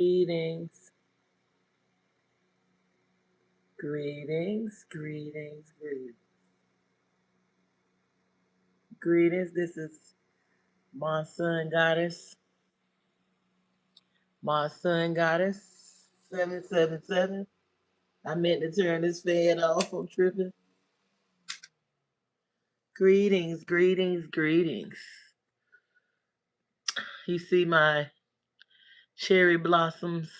Greetings, greetings, greetings, greetings. Greetings, this is my sun goddess, my sun goddess, 777. I meant to turn this fan off, I'm tripping. Greetings, greetings, greetings. You see my cherry blossoms?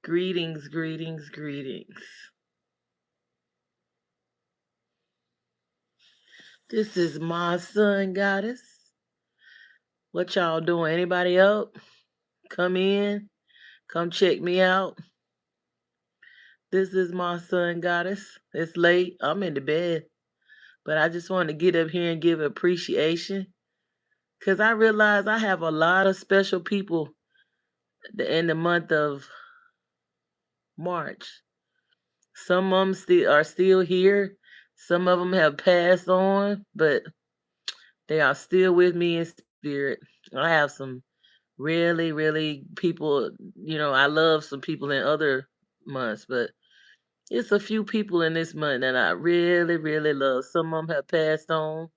Greetings, greetings, greetings. This is my sun goddess. What y'all doing? Anybody up? Come in, come check me out. This is my sun goddess. It's late. I'm in the bed. But I just wanted to get up here and give appreciation. Because I realize I have a lot of special people in the month of March. Some of them still here. Some of them have passed on, but they are still with me in spirit. I have some really, really people, I love some people in other months, but it's a few people in this month that I really, really love. Some of them have passed on,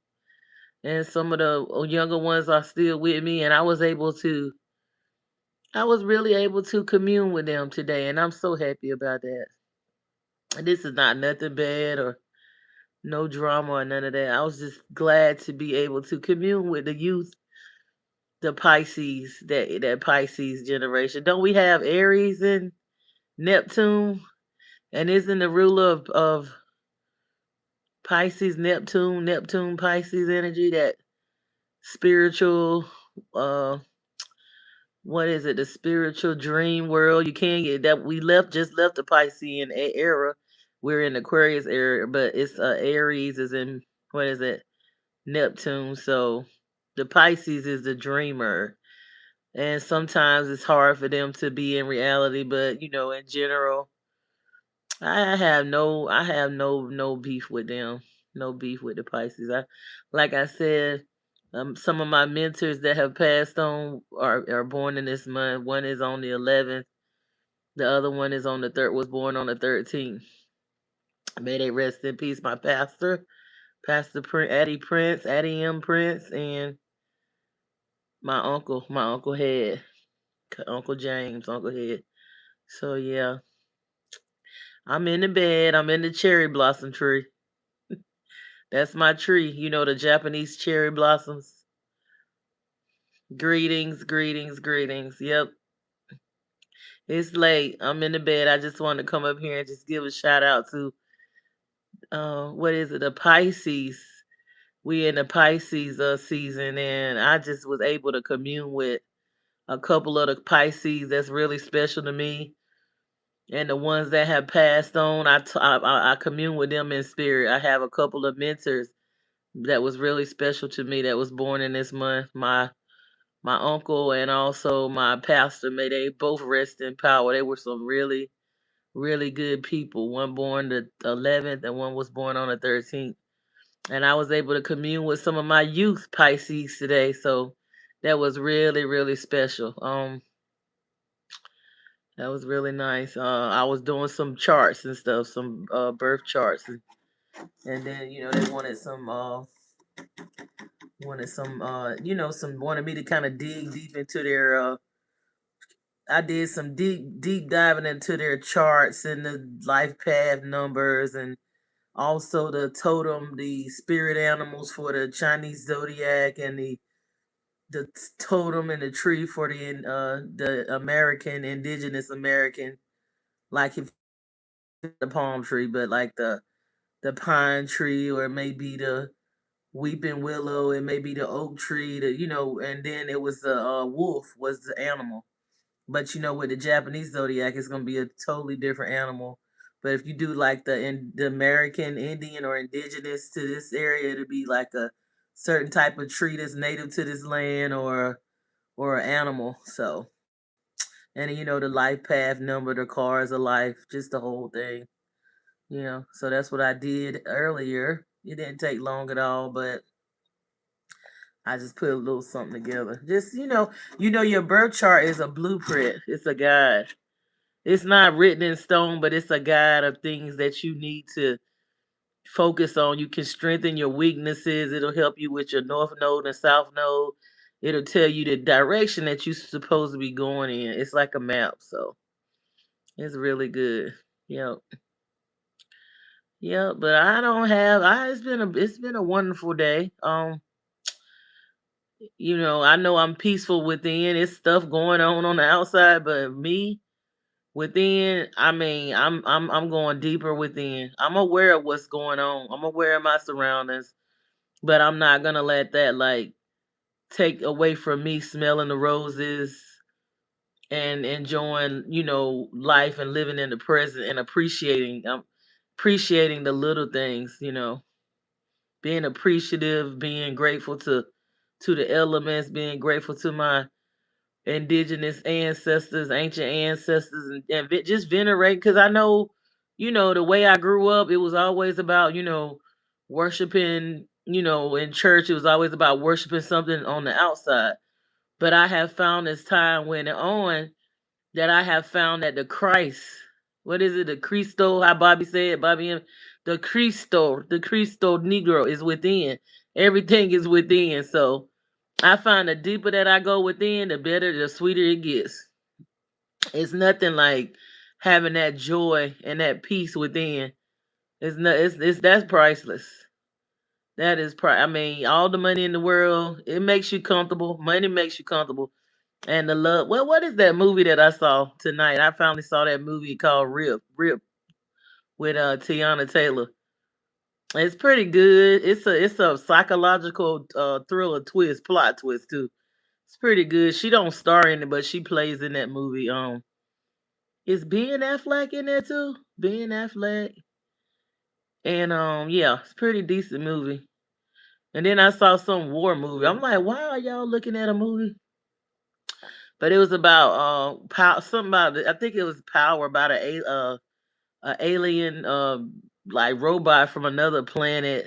and some of the younger ones are still with me. And I was really able to commune with them today, and I'm so happy about that. And this is not nothing bad or no drama or none of that. I was just glad to be able to commune with the youth, the Pisces, that Pisces generation. Don't we have Aries and Neptune? And isn't the ruler of Pisces, Neptune, Pisces energy, that spiritual, uh, what is it? The spiritual dream world. You can't get that. Just left the Piscean era. We're in Aquarius era, but it's Aries is in, what is it? Neptune. So the Pisces is the dreamer, and sometimes it's hard for them to be in reality. But in general, I have no beef with them. No beef with the Pisces. Like I said, some of my mentors that have passed on are born in this month. One is on the 11th. The other one is on the third. Was born on the 13th. May they rest in peace. My pastor, Pastor Addie M. Prince, and my uncle Head, Uncle James, Uncle Head. So yeah, I'm in the bed. I'm in the cherry blossom tree. That's my tree. The Japanese cherry blossoms. Greetings, greetings, greetings. Yep. It's late. I'm in the bed. I just wanted to come up here and just give a shout out to what is it? The Pisces. We in the Pisces season, and I just was able to commune with a couple of the Pisces that's really special to me. And the ones that have passed on, I commune with them in spirit. I have a couple of mentors that was really special to me that was born in this month. My uncle and also my pastor, may they both rest in power. They were some really, really good people. One born the 11th and one was born on the 13th. And I was able to commune with some of my youth Pisces today. So that was really, really special. That was really nice. I was doing some charts and stuff, some birth charts, and then they wanted me to kind of dig deep into their I did some deep diving into their charts and the life path numbers, and also the spirit animals for the Chinese zodiac, and the totem and the tree for the American indigenous American, like if the palm tree, but like the pine tree, or maybe the weeping willow, it may be the oak tree, and then it was the wolf was the animal. But with the Japanese zodiac, it's gonna be a totally different animal. But if you do like the American Indian or indigenous to this area, it'll be like a certain type of tree that's native to this land, or an animal. So, and then, the life path number, the cars of life, just the whole thing. So that's what I did earlier. It didn't take long at all, but I just put a little something together. Just your birth chart is a blueprint. It's a guide. It's not written in stone, but it's a guide of things that you need to focus on. You can strengthen your weaknesses. It'll help you with your north node and south node. It'll tell you the direction that you're supposed to be going in. It's like a map, so it's really good. Yep. Yep. But I don't have I it's been a wonderful day. I know I'm peaceful within. It's stuff going on the outside, but me within, I mean, I'm going deeper within. I'm aware of what's going on. I'm aware of my surroundings, but I'm not gonna let that like take away from me smelling the roses and enjoying, life and living in the present and appreciating the little things, being appreciative, being grateful to the elements, being grateful to my indigenous ancestors, ancient ancestors, and just venerate. Because I know, the way I grew up, it was always about, worshiping, in church. It was always about worshiping something on the outside. But I have found as time went on that I have found that the Christ, what is it, the Cristo, how Bobby said, the Cristo Negro is within. Everything is within. So I find the deeper that I go within, the better, the sweeter it gets. It's nothing like having that joy and that peace within. It's not. It's that's priceless. That is I mean, all the money in the world, it makes you comfortable. Money makes you comfortable, and the love. Well, what is that movie that I saw tonight? I finally saw that movie called Rip with Tiana Taylor. It's pretty good. It's a psychological thriller plot twist too. It's pretty good. She don't star in it, but she plays in that movie. Is Ben Affleck in there too? Ben Affleck. And yeah, it's a pretty decent movie. And then I saw some war movie. I'm like, why are y'all looking at a movie? But it was about power, something about I think it was power about a alien like robot from another planet,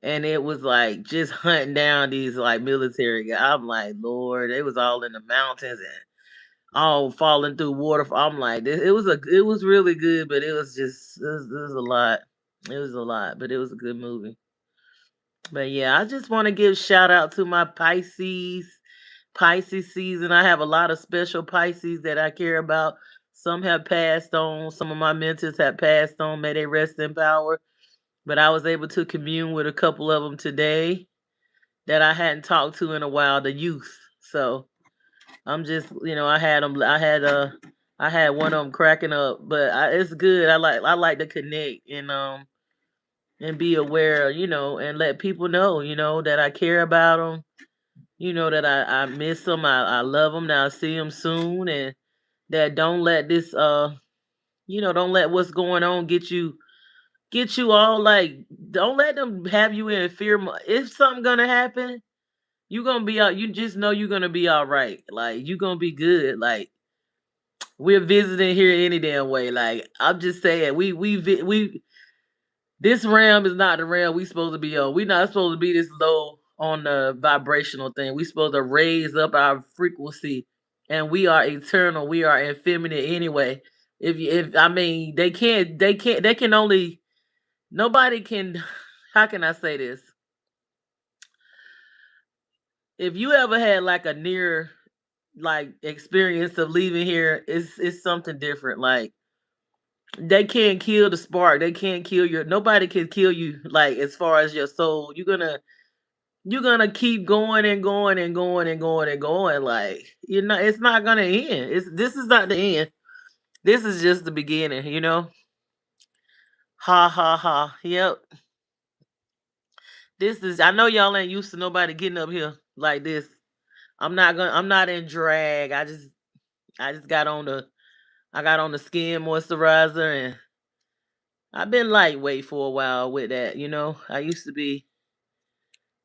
and it was like just hunting down these like military guys. I'm like, Lord, they was all in the mountains and all falling through water. I'm like, it was really good, but it was a lot. It was a lot, but it was a good movie. But yeah, I just want to give shout out to my Pisces season. I have a lot of special Pisces that I care about. Some have passed on. Some of my mentors have passed on. May they rest in power. But I was able to commune with a couple of them today that I hadn't talked to in a while, the youth. So I'm just, I had one of them cracking up, but it's good. I like to connect and be aware, and let people know, that I care about them, that I miss them, I love them, that I see them soon, and that don't let this, don't let what's going on get you all like, don't let them have you in fear. If something gonna happen, you gonna be out. You just know you're gonna be all right. Like you gonna be good. Like we're visiting here any damn way. Like I'm just saying, we this realm is not the realm we supposed to be on. We not supposed to be this low on the vibrational thing. We supposed to raise up our frequency, and we are eternal. We are infinite anyway. If I mean they can only nobody can. How can I say this? If you ever had like a near like experience of leaving here, it's something different. Like they can't kill the spark. They can't kill your nobody can kill you like as far as your soul. You're gonna keep going and going and going and going and going. Like, it's not gonna end. This is not the end. This is just the beginning. Ha ha ha. Yep. This is I know y'all ain't used to nobody getting up here like this. I'm not in drag. I just got on the skin moisturizer and I've been lightweight for a while with that. I used to be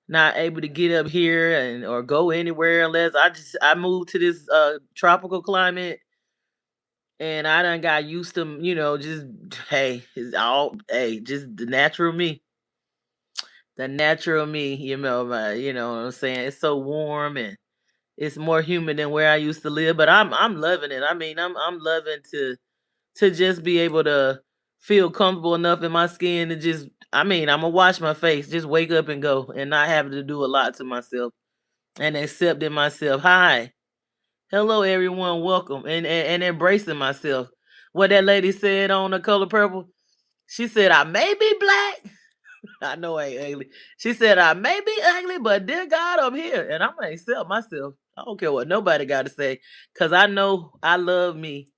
not able to get up here and or go anywhere unless I moved to this tropical climate and I done got used to, just hey, it's all hey, just the natural me. the natural me, you know what I'm saying? It's so warm and it's more humid than where I used to live, but I'm loving it. I mean, I'm loving to just be able to feel comfortable enough in my skin to just I mean, I'm gonna wash my face, just wake up and go and not having to do a lot to myself and accepting myself. Hi. Hello everyone, welcome and embracing myself. What that lady said on The Color Purple, she said I may be black. I know I ain't ugly. She said I may be ugly, but dear God, I'm here. And I'm gonna accept myself. I don't care what nobody gotta say. Cause I know I love me.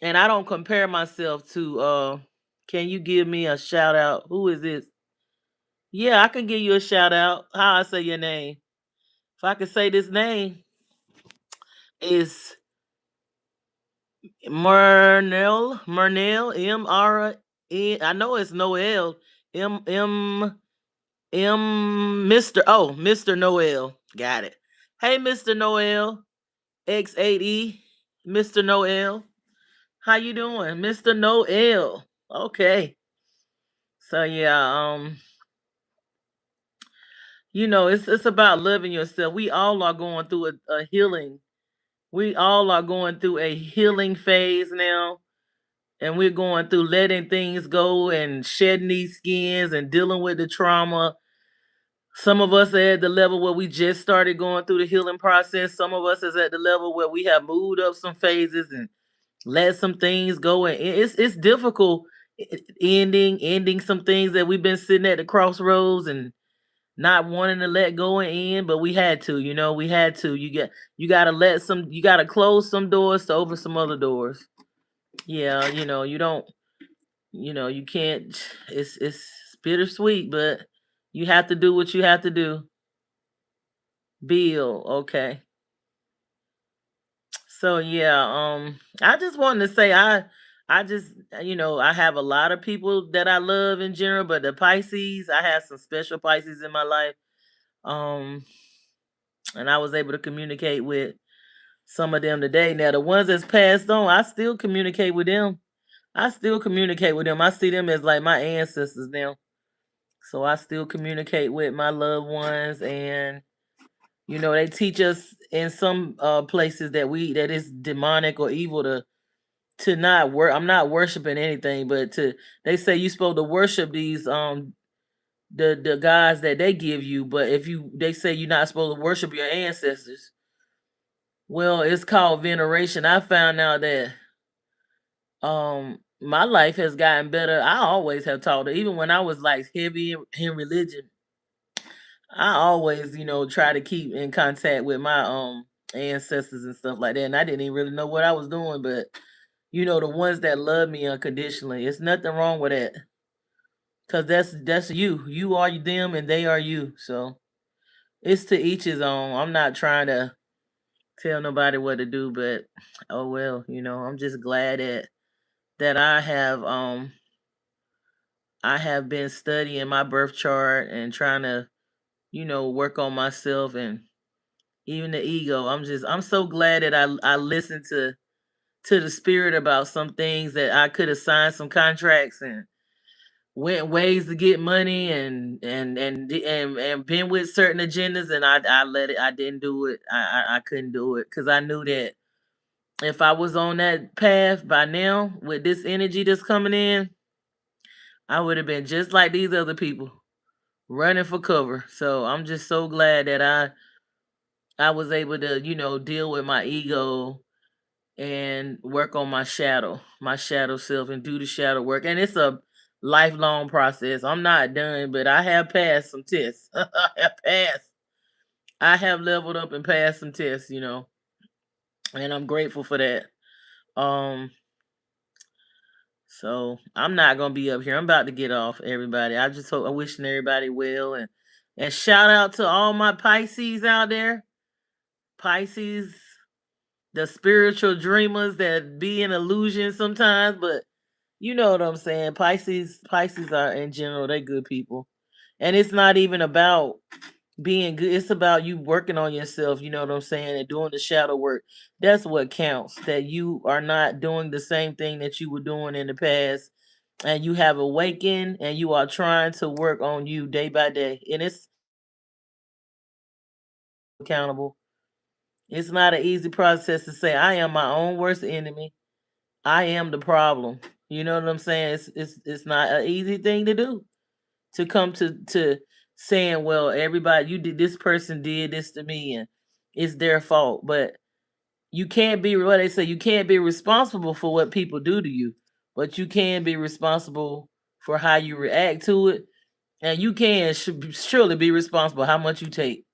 And I don't compare myself to can you give me a shout out? Who is this? Yeah, I can give you a shout out. How I say your name? If I could say this name is Mernell, I know it's Noel, Mr. Oh, Mr. Noel. Got it. Hey, Mr. Noel, X8E, Mr. Noel. How you doing, Mr. Noel? Okay. So yeah, it's about loving yourself. We all are going through a healing. We all are going through a healing phase now. And we're going through letting things go and shedding these skins and dealing with the trauma. Some of us are at the level where we just started going through the healing process. Some of us is at the level where we have moved up some phases and let some things go. And it's difficult ending some things that we've been sitting at the crossroads and not wanting to let go and end, but we had to, we had to. You gotta close some doors to open some other doors. Yeah, you don't you can't it's bittersweet, but you have to do what you have to do. Bill, okay. So yeah, I just wanted to say I just I have a lot of people that I love in general, but the Pisces, I have some special Pisces in my life. Um and I was able to communicate with some of them today. Now the ones that's passed on, I still communicate with them. I still communicate with them. I see them as like my ancestors now. So I still communicate with my loved ones, and they teach us in some places that is demonic or evil to not work. I'm not worshiping anything, but to they say you're supposed to worship these the gods that they give you, but if you they say you're not supposed to worship your ancestors. Well, it's called veneration. I found out that my life has gotten better. I always have taught it, even when I was like heavy in religion. I always, try to keep in contact with my ancestors and stuff like that. And I didn't even really know what I was doing, but the ones that love me unconditionally, it's nothing wrong with that. Cause that's you. You are them and they are you. So it's to each his own. I'm not trying to tell nobody what to do, but oh well, I'm just glad that I have been studying my birth chart and trying to, work on myself and even the ego. I'm so glad that I listened to the spirit about some things that I could have signed some contracts and went ways to get money and been with certain agendas, and I let it. I didn't do it. I couldn't do it because I knew that if I was on that path by now with this energy that's coming in, I would have been just like these other people running for cover. So I'm just so glad that I was able to, deal with my ego and work on my shadow self and do the shadow work. And it's a lifelong process. I'm not done, but I have passed some tests. I have passed. I have leveled up and passed some tests, and I'm grateful for that. Um, so I'm not gonna be up here. I'm about to get off, everybody. I just hope I'm wishing everybody well and shout out to all my Pisces out there. Pisces, the spiritual dreamers that be in illusion sometimes, but you know what I'm saying. Pisces are in general, they good people. And it's not even about being good. It's about you working on yourself, you know what I'm saying, and doing the shadow work. That's what counts. That you are not doing the same thing that you were doing in the past and you have awakened and you are trying to work on you day by day. And it's accountable. It's not an easy process to say, I am my own worst enemy. I am the problem. You know what I'm saying? It's not an easy thing to do, to come to saying, well, everybody, you did, this person did this to me and it's their fault. But you can't be, what they say, you can't be responsible for what people do to you, but you can be responsible for how you react to it. And you can surely be responsible how much you take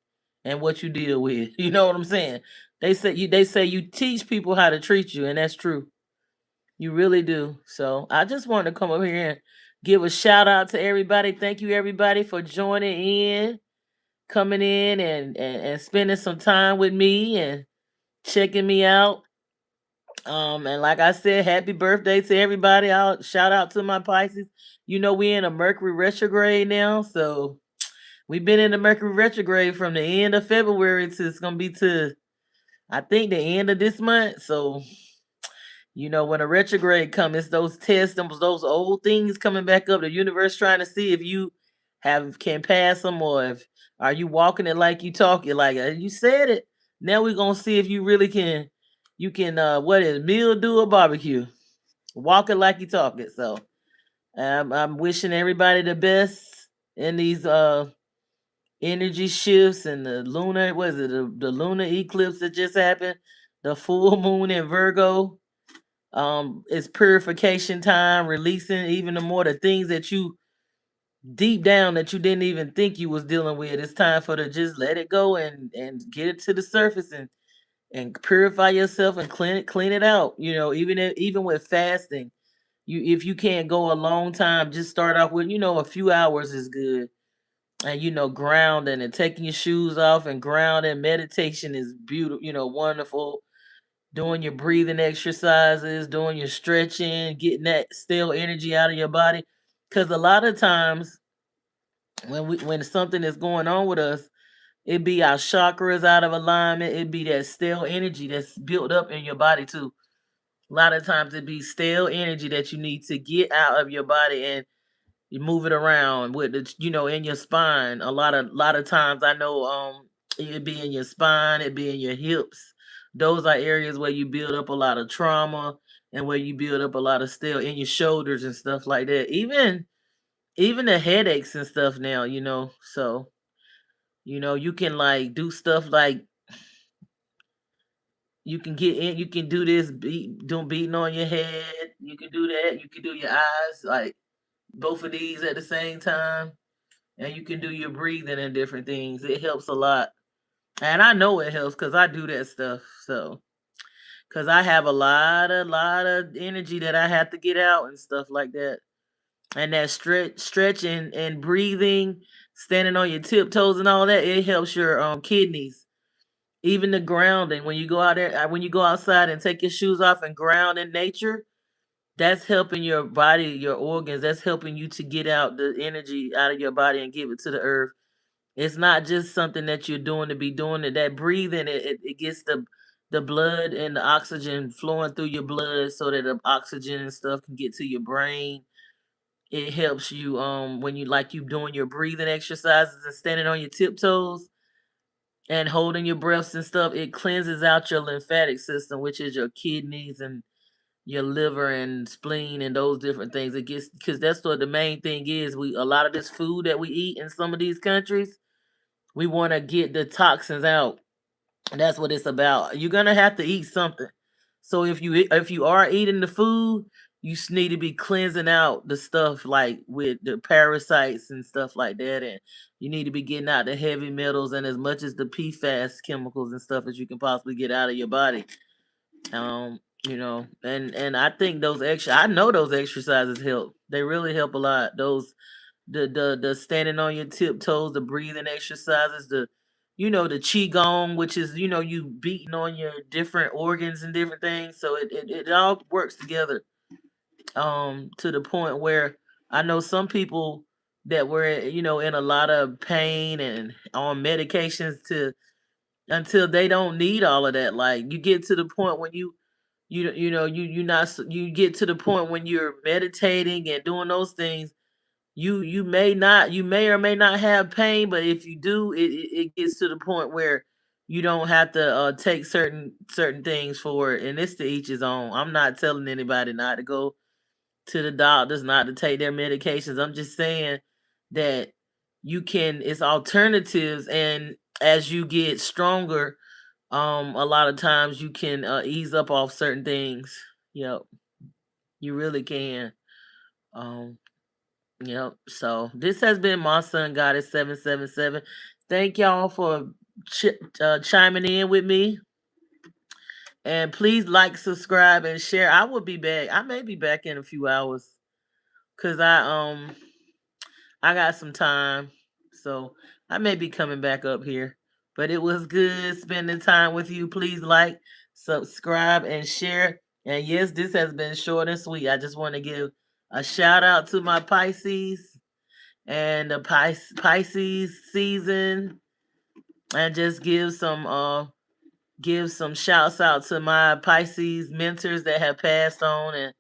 and what you deal with. You know what I'm saying? They say you teach people how to treat you, and that's true. You really do. So I just wanted to come over here and give a shout out to everybody. Thank you everybody for joining in, coming in and spending some time with me and checking me out. And like I said, happy birthday to everybody. I'll shout out to my Pisces. You know, we in a Mercury retrograde now, so we've been in the Mercury retrograde from the end of February to, it's gonna be to, I think, the end of this month. So you know, when a retrograde comes, it's those tests, those old things coming back up. The universe trying to see if you have can pass them, or if are you walking it like you talk it. Like you said it. Now we're gonna see if you really can. You can what is meal do a barbecue? Walk it like you talk it. So I'm wishing everybody the best in these energy shifts and the lunar, what is it, the lunar eclipse that just happened, the full moon in Virgo. It's purification time, releasing even the more the things that you deep down that you didn't even think you was dealing with. It's time for to just let it go and get it to the surface and purify yourself and clean it out. You know, even with fasting, you, if you can't go a long time, just start off with, a few hours is good. And grounding and taking your shoes off and grounding meditation is beautiful, wonderful. Doing your breathing exercises, doing your stretching, getting that stale energy out of your body. Because a lot of times when something is going on with us, it be our chakras out of alignment. It be that stale energy that's built up in your body too. A lot of times it be stale energy that you need to get out of your body, and you move it around with the, in your spine. A lot of times I know it'd be in your spine, it'd be in your hips. Those are areas where you build up a lot of trauma and where you build up a lot of still in your shoulders and stuff like that. Even the headaches and stuff now, So, you can like do stuff like you can get in, you can do this doing beating on your head. You can do that. You can do your eyes, like both of these at the same time, and you can do your breathing and different things. It helps a lot. And I know it helps because I do that stuff. So, because I have a lot of energy that I have to get out and stuff like that. And that stretching and breathing, standing on your tiptoes and all that, it helps your kidneys. Even the grounding, when you go out there, when you go outside and take your shoes off and ground in nature, that's helping your body, your organs. That's helping you to get out the energy out of your body and give it to the earth. It's not just something that you're doing to be doing it. That breathing, it gets the blood and the oxygen flowing through your blood so that the oxygen and stuff can get to your brain. It helps you when you doing your breathing exercises and standing on your tiptoes and holding your breaths and stuff. It cleanses out your lymphatic system, which is your kidneys and your liver and spleen and those different things. It gets, because that's what the main thing is. We, a lot of this food that we eat in some of these countries, we want to get the toxins out. That's what it's about. You're gonna have to eat something. So if you are eating the food, you need to be cleansing out the stuff like with the parasites and stuff like that, and you need to be getting out the heavy metals and as much as the PFAS chemicals and stuff as you can possibly get out of your body. And I think I know those exercises help. They really help a lot. Those the standing on your tiptoes, the breathing exercises, the qigong, which is you beating on your different organs and different things. So it all works together. To the point where I know some people that were in a lot of pain and on medications to until they don't need all of that. Like you get to the point when you not you get to the point when you're meditating and doing those things. You may or may not have pain, but if you do, it gets to the point where you don't have to take certain things for it, and it's to each his own. I'm not telling anybody not to go to the doctors, not to take their medications. I'm just saying that you can. It's alternatives, and as you get stronger, a lot of times you can ease up off certain things. Yep, you really can. Um, Yep. So this has been my son Goddess 777. Thank y'all for chiming in with me, and please like, subscribe, and share. I will be back. I may be back in a few hours because I got some time, so I may be coming back up here. But it was good spending time with you. Please like, subscribe, and share. And yes, this has been short and sweet. I just want to give a shout out to my Pisces and the Pisces season, and just give some shouts out to my Pisces mentors that have passed on, and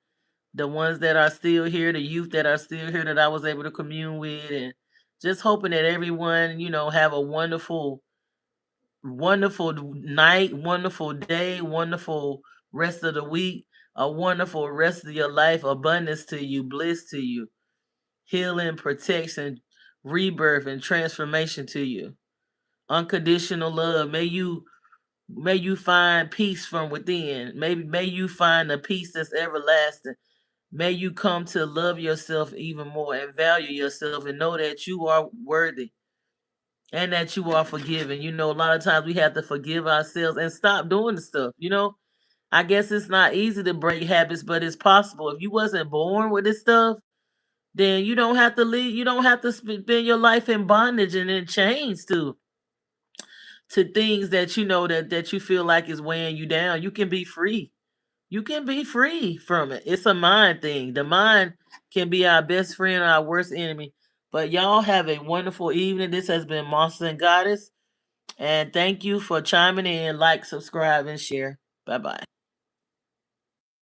the ones that are still here, the youth that are still here that I was able to commune with, and just hoping that everyone, have a wonderful night, wonderful day, wonderful rest of the week, a wonderful rest of your life, abundance to you, bliss to you, healing, protection, rebirth, and transformation to you. Unconditional love. May you find peace from within. May you find a peace that's everlasting. May you come to love yourself even more and value yourself and know that you are worthy and that you are forgiven. A lot of times we have to forgive ourselves and stop doing the stuff. I guess it's not easy to break habits, but it's possible. If you wasn't born with this stuff, then you don't have to leave. You don't have to spend your life in bondage and in chains to things that that you feel like is weighing you down. You can be free. You can be free from it. It's a mind thing. The mind can be our best friend or our worst enemy. But y'all have a wonderful evening. This has been Monster and Goddess. And thank you for chiming in. Like, subscribe, and share. Bye bye.